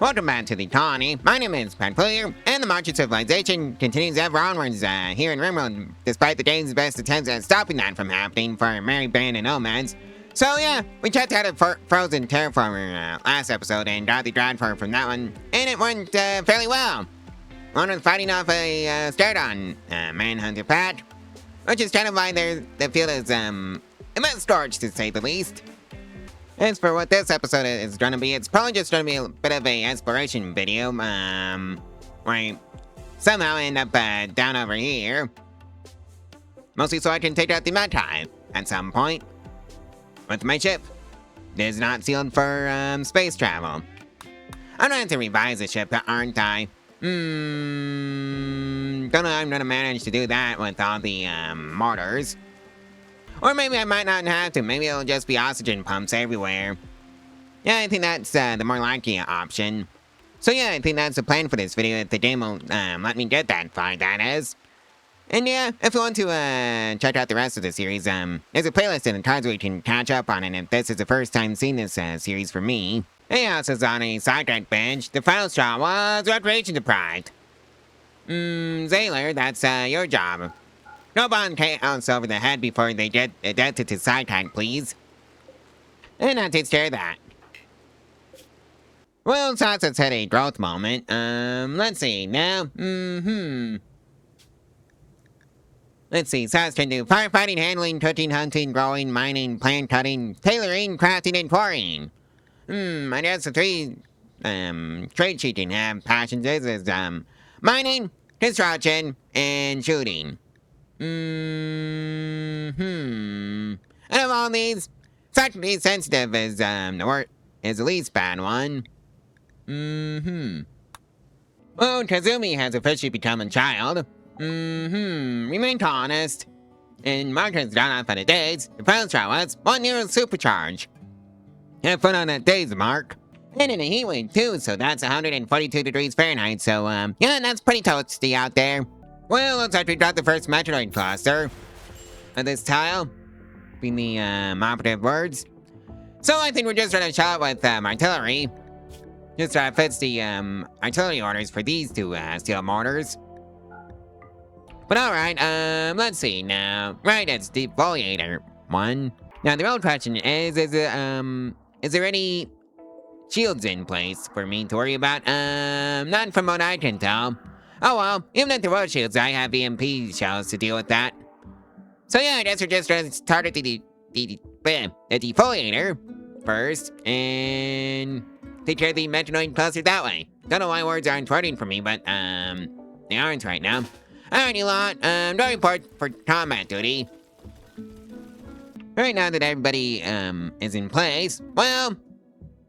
Welcome back to the colony. My name is Player, and the march of civilization continues ever onwards here in Rimworld, despite the game's best attempts at stopping that from happening for merry band and nomads. So yeah, we checked out a frozen terraformer last episode and got the dried form from that one, and it went fairly well. One was fighting off a start-on manhunter pack, which is kind of why the field is immense storage to say the least. As for what this episode is gonna be, it's probably just gonna be a bit of a exploration video, where I somehow end up down over here. Mostly so I can take out the Mechanoids at some point. With my ship. It is not sealed for space travel. I'm gonna have to revise the ship, aren't I? Don't know how I'm gonna manage to do that with all the mortars. Or maybe I might not have to. Maybe it'll just be oxygen pumps everywhere. Yeah, I think that's the more likely option. So yeah, I think that's the plan for this video, if the game will let me get that far, that is. And yeah, if you want to check out the rest of the series, there's a playlist in the cards where you can catch up on it if this is the first time seeing this series for me. Chaos is on a sidetrack bench. The final straw was recreation deprived. Sailor, that's your job. No bomb chaos over the head before they get adapted to sidetrack, please. And that takes care of that. Well, Sasha's had a growth moment. Let's see, now, Let's see, Sas can do firefighting, handling, cooking, hunting, growing, mining, plant cutting, tailoring, crafting, and quarrying. I guess the three, trade she can have passions is, mining, construction, and shooting. And of all these, sexually sensitive is, the least bad one. Well, Kazumi has officially become a child. Remain honest. And Mark has gone off on a days. The final trial was 1 year supercharge. Have fun on that days, Mark. And in a heat wave too, so that's 142 degrees Fahrenheit, so yeah, that's pretty toasty out there. Well, looks like we got the first Mechanoid cluster of this tile, being the operative words. So I think we're just gonna shot with artillery. Just fits the artillery orders for these two steel mortars. But alright, let's see now. Right, it's the defoliator one. Now the real question is there any shields in place for me to worry about? Not from what I can tell. Oh well, even if there were shields, I have EMP shells to deal with that. So yeah, I guess we're just gonna start the defoliator first, and take care of the Mechanoid cluster that way. Don't know why words aren't wording for me, but they aren't right now. Alright, you lot, don't report for combat duty. Right now that everybody is in place, well,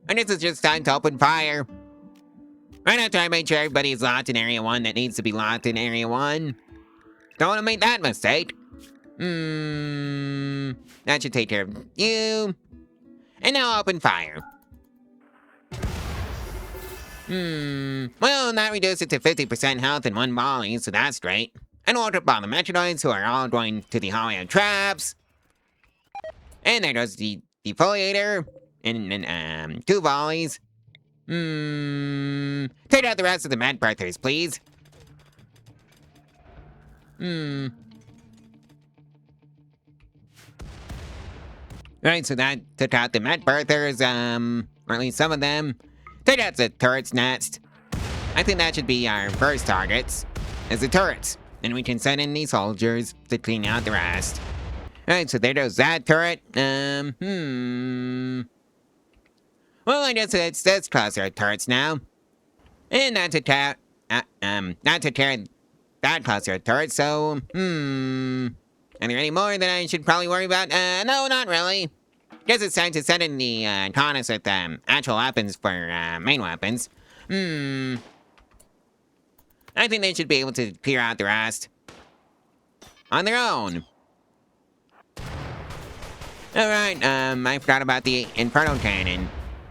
I guess it's just time to open fire. Right after I made sure everybody is locked in Area 1 that needs to be locked in Area 1. Don't want to make that mistake. That should take care of you. And now open fire. Well, that reduced it to 50% health in one volley, so that's great. And we'll up all the Mechanoids who are all going to the hallway of traps. And there goes the defoliator in 2 volleys. Take out the rest of the med birthers, please. Right, so that took out the med birthers, or at least some of them. Take out the turrets next. I think that should be our first targets, is the turrets. And we can send in these soldiers to clean out the rest. Alright, so there goes that turret. Well, I guess it's this cluster of turrets now. And that took care of that cluster of turrets, so, Are there any more that I should probably worry about? No, not really. Guess it's time to send in the colonists with actual weapons for main weapons. I think they should be able to clear out the rest on their own. Alright, I forgot about the Inferno Cannon.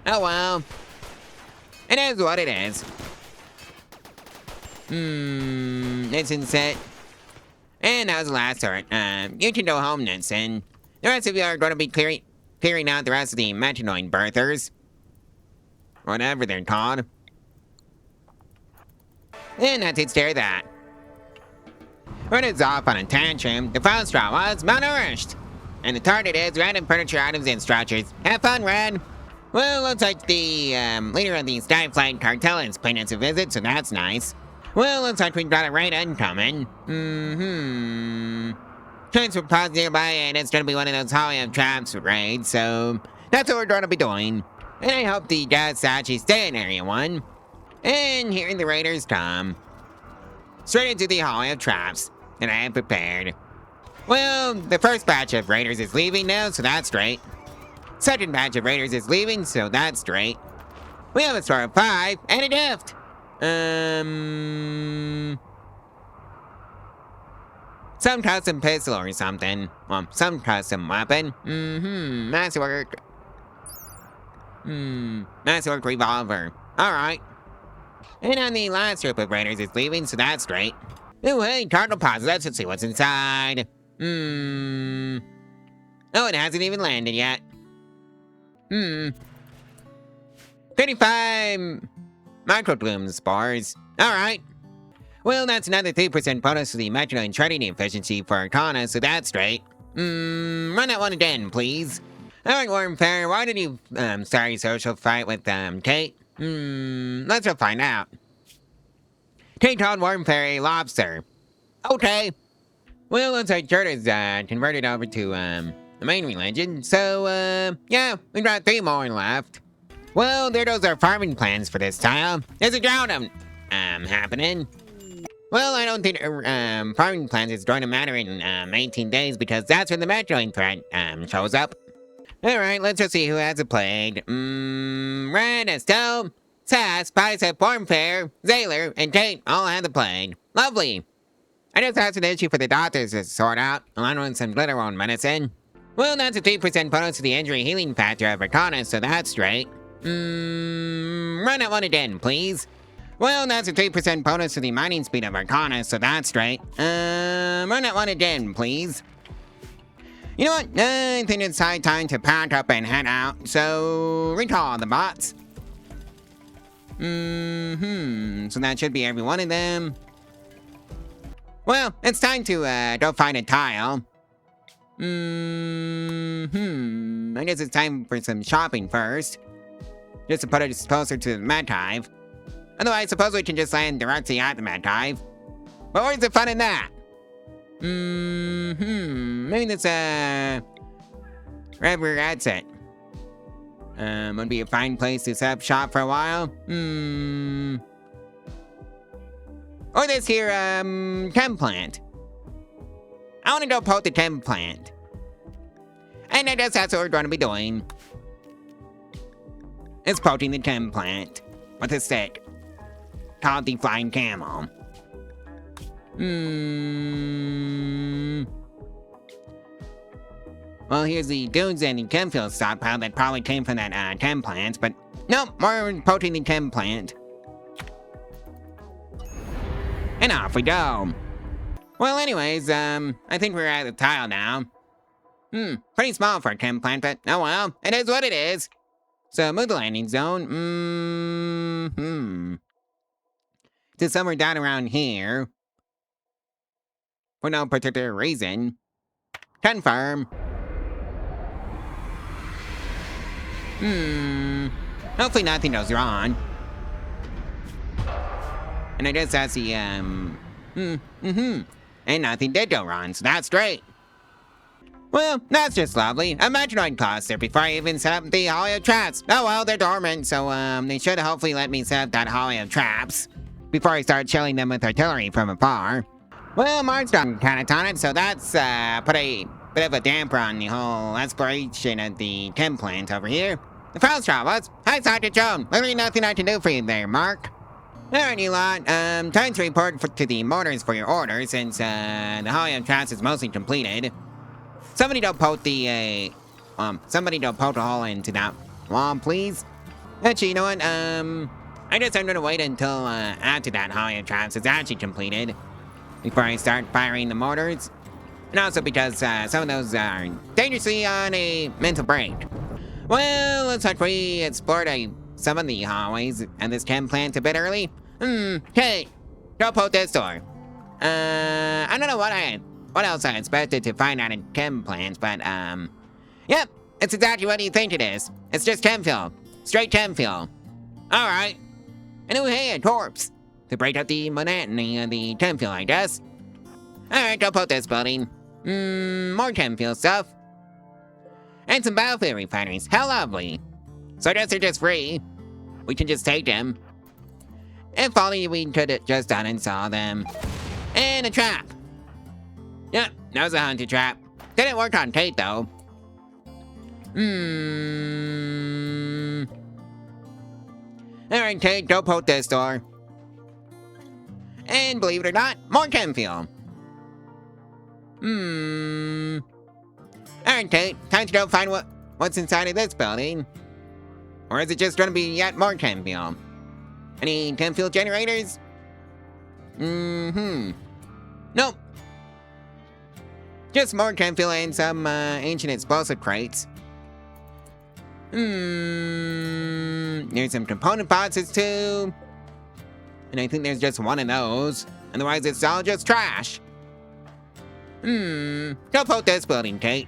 Oh well. It is what it is. It's in set. And that was the last turret. You can go home, Nelson. The rest of you are going to be clearing out the rest of the Mechanoid birthers. Whatever they're called. And that takes care of that. Runner's off on a tantrum. The phone straw was malnourished. And the target is random furniture items and structures. Have fun, Red. Well, looks like the leader of the Skyflight cartel is paying us a visit, so that's nice. Well, looks like we've got a raid incoming. Chance for pause nearby, and it's gonna be one of those Holly of Traps raids, so that's what we're gonna be doing. And I hope the guys actually stay in Area 1. And here the raiders come. Straight into the Holly of Traps that I have prepared. Well, the first batch of raiders is leaving now, so that's great. Second batch of raiders is leaving, so that's great. We have a score of 5 and a gift. Some custom pistol or something. Well, some custom weapon. Masterwork. Masterwork revolver. Alright. And on the last group of raiders is leaving, so that's great. Oh, hey, cardinal pauses. Let's see what's inside. Oh, it hasn't even landed yet. 35 microbloom spores. Alright. Well, that's another 3% bonus to the Mechanoid trading efficiency for Arcana, so that's great. Run that one again, please. Alright, Wormfair, why did you start your social fight with Kate? Let's go find out. Kate called Wormfair a lobster. Okay. Well, looks like Kurt is converted over to the main religion, so yeah, we've got 3 more left. Well, there goes our farming plans for this tile. There's a drought happening. Well, I don't think farming plans is going to matter in 18 days because that's when the Mechanoid threat shows up. Alright, let's just see who has a plague. Red, Estelle, Sass, Bicep, Wormfair, Zaylor, and Kate all had the plague. Lovely. I just have an issue for the doctors to sort out, along with some glitter on medicine. Well, that's a 3% bonus to the injury healing factor of Arcana, so that's straight. Run that one again, please. Well, that's a 3% bonus to the mining speed of Arcana, so that's straight. Run that one again, please. You know what? I think it's high time to pack up and head out, so recall the bots. So that should be every one of them. Well, it's time to go find a tile. I guess it's time for some shopping first. Just to put it closer to the Met Hive. Otherwise, suppose we can just land directly at the Met Hive. But where's the fun in that? Maybe this, river exit. Would be a fine place to set up shop for a while. Or this here, Temp plant. I wanna go poke the Temp plant. And I guess that's what we're gonna be doing. It's poking the Temp plant with a stick. Called the Flying Camel. Well, here's the dudes and the chemfield stockpile that probably came from that Temp plant, but nope, we're poking the Temp plant. And off we go. Well, anyways, I think we're at the tile now. Pretty small for a Temp plant, but oh well, it is what it is. So move the landing zone. To somewhere down around here. For no particular reason. Confirm. Hopefully nothing goes wrong. And I guess that's the, And nothing did go wrong, so that's great. Well, that's just lovely. A Mechanoid cluster before I even set up the Holly of Traps. Oh well, they're dormant, so they should hopefully let me set up that Holly of Traps before I start chilling them with artillery from afar. Well, Mark's done catatonic, so that's put a bit of a damper on the whole exploration of the Temp plant over here. The Frost Travels. Hi, Sergeant Joan. Literally nothing I can do for you there, Mark. Alright, you lot. Time to report to the mortars for your orders since the Holly of Traps is mostly completed. Somebody don't poke the, somebody don't poke a hole into that wall, please. Actually, you know what, I guess I'm gonna wait until, after that Holly of Traps is actually completed before I start firing the mortars. And also because, some of those are dangerously on a mental break. Well, looks like we explored some of the hallways and this Temp plant a bit early. Okay. Don't poke this door. I don't know what else I expected to find out in chem plans, but, yep, it's exactly what you think it is. It's just chem fuel. Straight chem fuel. Alright. And oh, hey, a corpse. To break up the monotony of the chem fuel, I guess. Alright, don't poke this building. More chem fuel stuff. And some biofuel refineries. How lovely. So I guess they're just free. We can just take them. If only we could have just uninstall them. And a trap. Yep, that was a haunted trap. Didn't work on Kate, though. Alright, Kate, go poke this door. And believe it or not, more chem fuel. Alright, Kate, time to go find what's inside of this building. Or is it just gonna be yet more chem fuel? Any chem fuel generators? Nope. Just more chem fuel and some ancient explosive crates. There's some component boxes too. And I think there's just one of those. Otherwise it's all just trash. Go poke this building, Kate.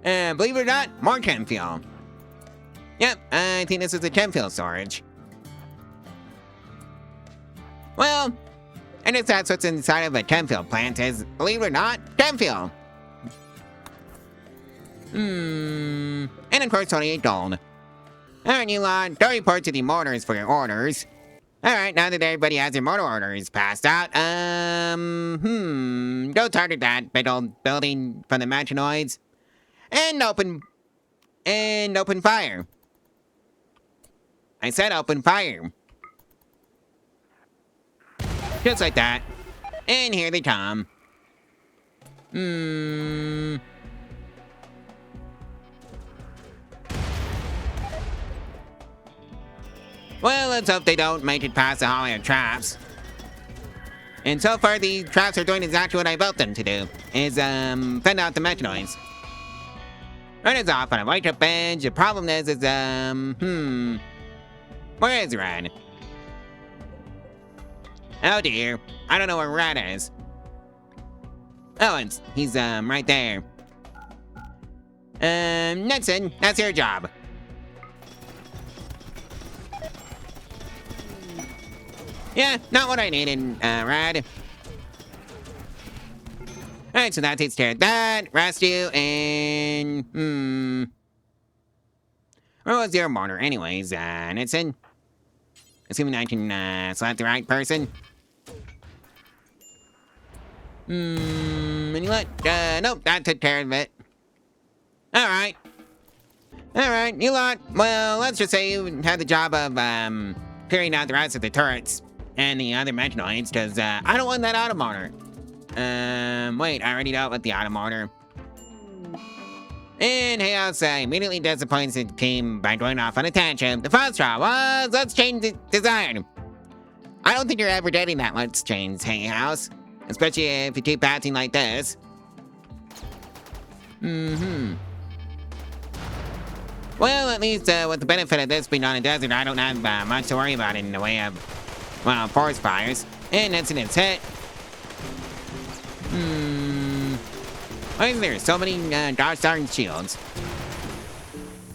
Believe it or not, more chem fuel. Yep, I think this is a chem fuel storage. Well, I guess that's what's inside of a chem fuel plant is, believe it or not, chem fuel. And of course, 28 gold. Alright, you lot, go report to the mortars for your orders. Alright, now that everybody has their mortar orders passed out, go target that big old building from the Mechanoids. And open fire. I said open fire. Just like that. And here they come. Well, let's hope they don't make it past the hallway of traps. And so far, the traps are doing exactly what I built them to do. Is, fend out the Mechanoids. Run is off on a white up bench. The problem is, where is Red? Oh dear, I don't know where Red is. Oh, he's, right there. Nixon, that's your job. Yeah, not what I needed, Red. Alright, so that takes care of that. Rescue, and... Where was your mortar anyways, Nixon? Assuming I can, select the right person. And you let, nope, that took care of it. Alright. Alright, you lot, well, let's just say you had the job of, clearing out the rest of the turrets and the other Mechanoids, because, I don't want that auto mortar. Wait, I already dealt with the auto mortar. And hey, I'll say, immediately disappointed came by going off on a tantrum. The first straw was, let's change the design. I don't think you're ever getting that let's change, Hey House. Especially if you keep acting like this. Well, at least with the benefit of this being on a desert, I don't have much to worry about in the way of, well, forest fires. And incidents hit. Why is there so many dark star shields?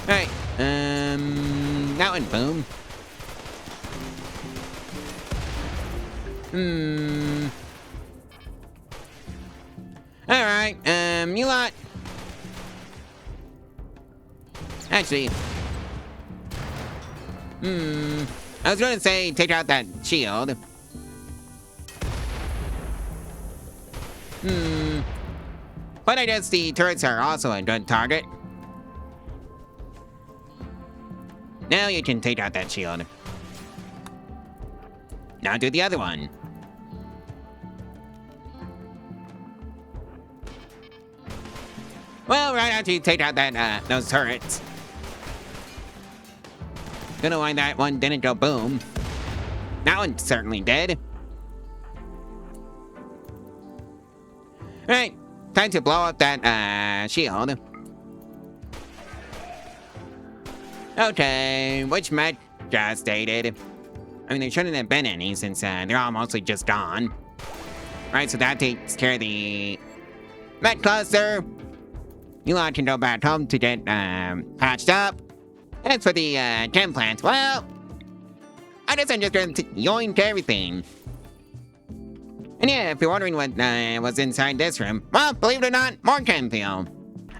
Alright, that one, boom. Alright, you lot. Actually, I was gonna say take out that shield. But I guess the turrets are also a good target. Now you can take out that shield. Now do the other one. Well, right after you take out that those turrets. Don't know why that one didn't go boom. That one certainly did. Alright, time to blow up that shield. Okay, which mech just stated? I mean, there shouldn't have been any since they're all mostly just gone. Right, so that takes care of the Met Cluster. You want to go back home to get patched up. As for the Temp plants, well, I guess I'm just going to yoink everything. And yeah, if you're wondering what was inside this room, well, believe it or not, more Temp fuel.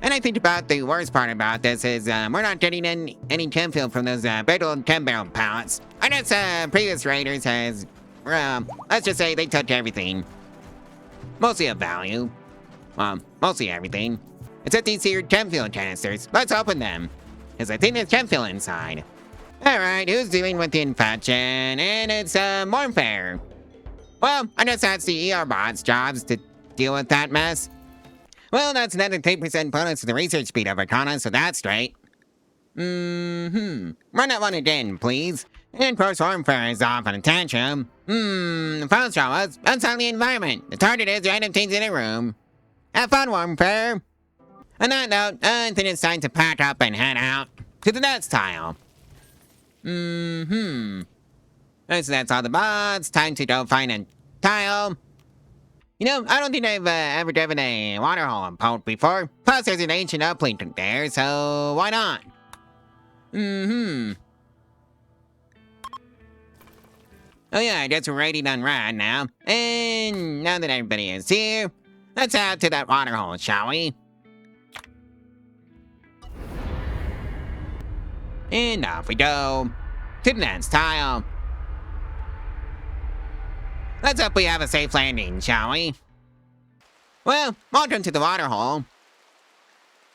And I think about the worst part about this is we're not getting any Temp fuel from those big old Temp barrel pallets. I guess previous raiders has, let's just say they took everything. Mostly of value. Well, mostly everything. Except these here Temp fuel canisters. Let's open them. Because I think there's Temp fuel inside. Alright, who's dealing with the infection? And it's Warfare. Well, I guess that's the ER bot's jobs to deal with that mess. Well, that's another 10% bonus to the research speed of Arcana, so that's straight. Run that one again, please. And of course, Warfare is off on a tantrum. The files show us outside the environment. The target is random things in a room. Have fun, Warfare. On that note, I think it's time to pack up and head out to the next tile. So that's all the bots. Time to go find a tile. You know, I don't think I've ever driven a water hole in Pope before. Plus, there's an ancient uplink there, so why not? Oh yeah, I guess we're raiding on Rad now. And now that everybody is here, let's head out to that water hole, shall we? And off we go to the next tile. Let's hope we have a safe landing, shall we? Well, welcome to the water hole.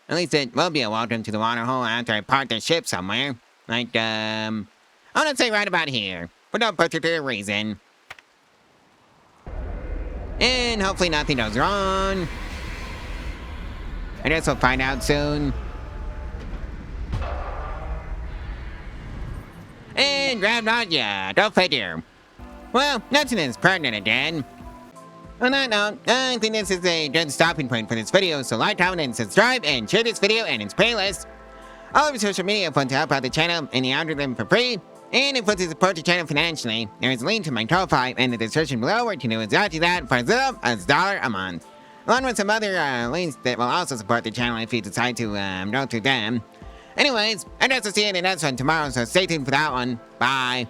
At least it will be a welcome to the water hole after I park the ship somewhere. Like, I want to say right about here, for no particular reason. And hopefully nothing goes wrong. I guess we'll find out soon. And grab not yet, go figure. Well, nothing is pregnant again. On that note, I think this is a good stopping point for this video, so like, comment, and subscribe, and share this video and its playlist. All of our social media fun to help out the channel and the algorithm for free. And if you want to support the channel financially, there is a link to my Ko-Fi in the description below where you can do exactly that for as little as $1 a month. Along with some other links that will also support the channel if you decide to go through them. Anyways, I guess I'll see you in the next one tomorrow, so stay tuned for that one. Bye.